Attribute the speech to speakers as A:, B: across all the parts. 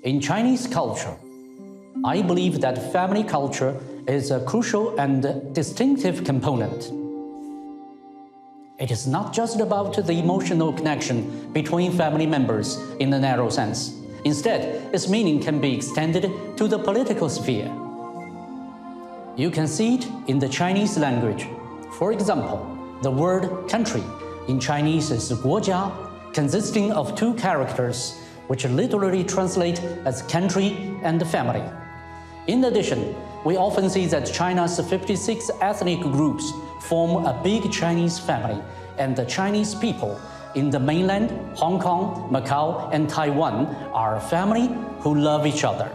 A: In Chinese culture, I believe that family culture is a crucial and distinctive component. It is not just about the emotional connection between family members in the narrow sense. Instead, its meaning can be extended to the political sphere. You can see it in the Chinese language. For example, the word country in Chinese is 国家, consisting of two characters, which literally translate as country and family. In addition, we often see that China's 56 ethnic groups form a big Chinese family, and the Chinese people in the mainland, Hong Kong, Macau, and Taiwan are a family who love each other.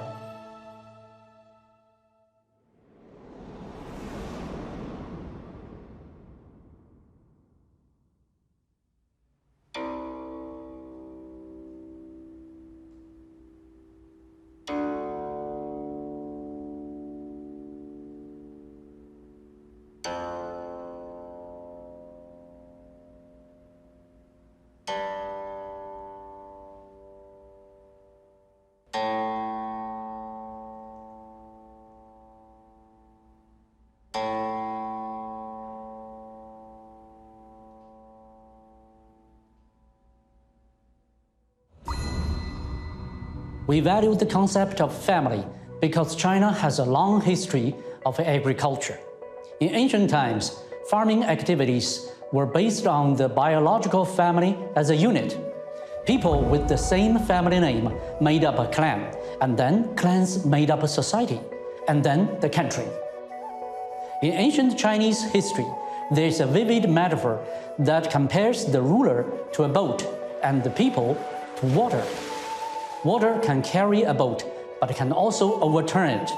A: We value the concept of family because China has a long history of agriculture. In ancient times, farming activities were based on the biological family as a unit. People with the same family name made up a clan, and then clans made up a society, and then the country. In ancient Chinese history, there is a vivid metaphor that compares the ruler to a boat and the people to water. Water can carry a boat, but can also overturn it.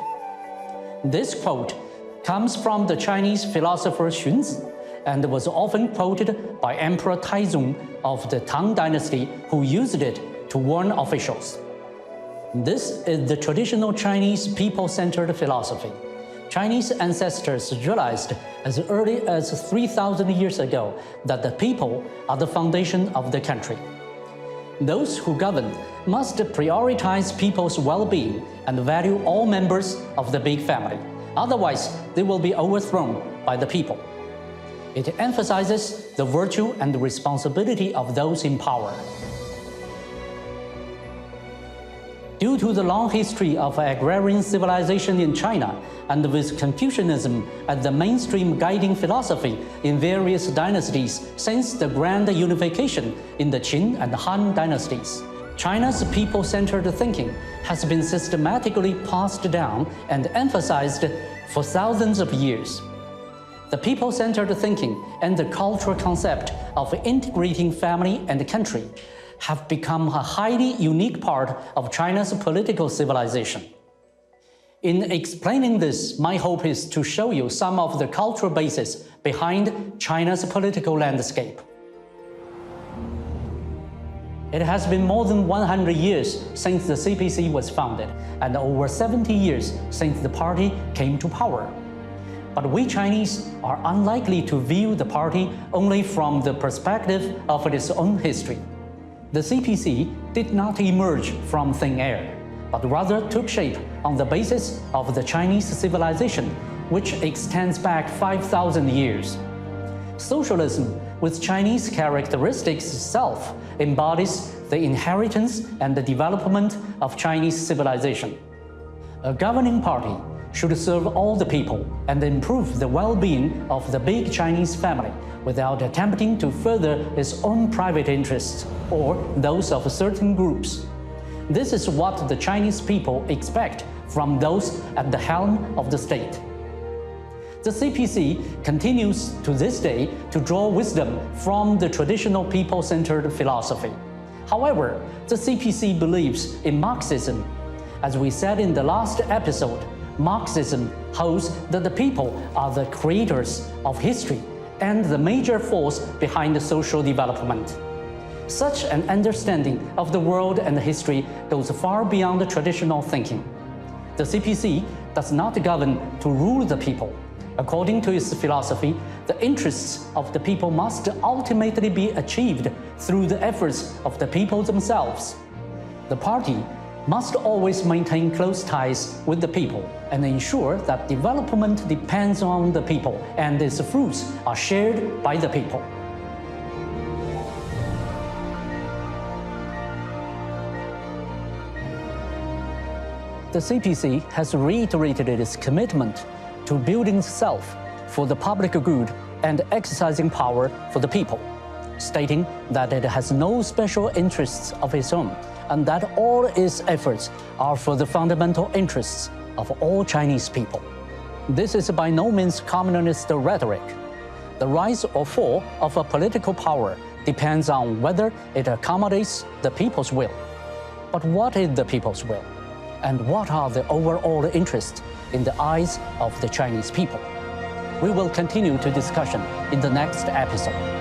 A: This quote comes from the Chinese philosopher Xunzi and was often quoted by Emperor Taizong of the Tang Dynasty, who used it to warn officials. This is the traditional Chinese people-centered philosophy. Chinese ancestors realized as early as 3,000 years ago that the people are the foundation of the country. Those who govern must prioritize people's well-being and value all members of the big family. Otherwise, they will be overthrown by the people. It emphasizes the virtue and the responsibility of those in power. Due to the long history of agrarian civilization in China, and with Confucianism as the mainstream guiding philosophy in various dynasties since the grand unification in the Qin and Han dynasties, China's people-centered thinking has been systematically passed down and emphasized for thousands of years. The people-centered thinking and the cultural concept of integrating family and country have become a highly unique part of China's political civilization. In explaining this, my hope is to show you some of the cultural basis behind China's political landscape. It has been more than 100 years since the CPC was founded, and over 70 years since the party came to power. But we Chinese are unlikely to view the party only from the perspective of its own history. The CPC did not emerge from thin air, but rather took shape on the basis of the Chinese civilization, which extends back 5,000 years. Socialism, with Chinese characteristics itself, embodies the inheritance and the development of Chinese civilization. A governing party should serve all the people and improve the well-being of the big Chinese family without attempting to further its own private interests or those of certain groups. This is what the Chinese people expect from those at the helm of the state. The CPC continues to this day to draw wisdom from the traditional people-centered philosophy. However, the CPC believes in Marxism. As we said in the last episode, Marxism holds that the people are the creators of history and the major force behind the social development. Such an understanding of the world and history goes far beyond the traditional thinking. The CPC does not govern to rule the people, According to its philosophy, the interests of the people must ultimately be achieved through the efforts of the people themselves. The party must always maintain close ties with the people and ensure that development depends on the people and its fruits are shared by the people. The CPC has reiterated its commitment to building itself for the public good and exercising power for the people, stating that it has no special interests of its own and that all its efforts are for the fundamental interests of all Chinese people. This is by no means communist rhetoric. The rise or fall of a political power depends on whether it accommodates the people's will. But what is the people's will? And what are the overall interests in the eyes of the Chinese people? We will continue the discussion in the next episode.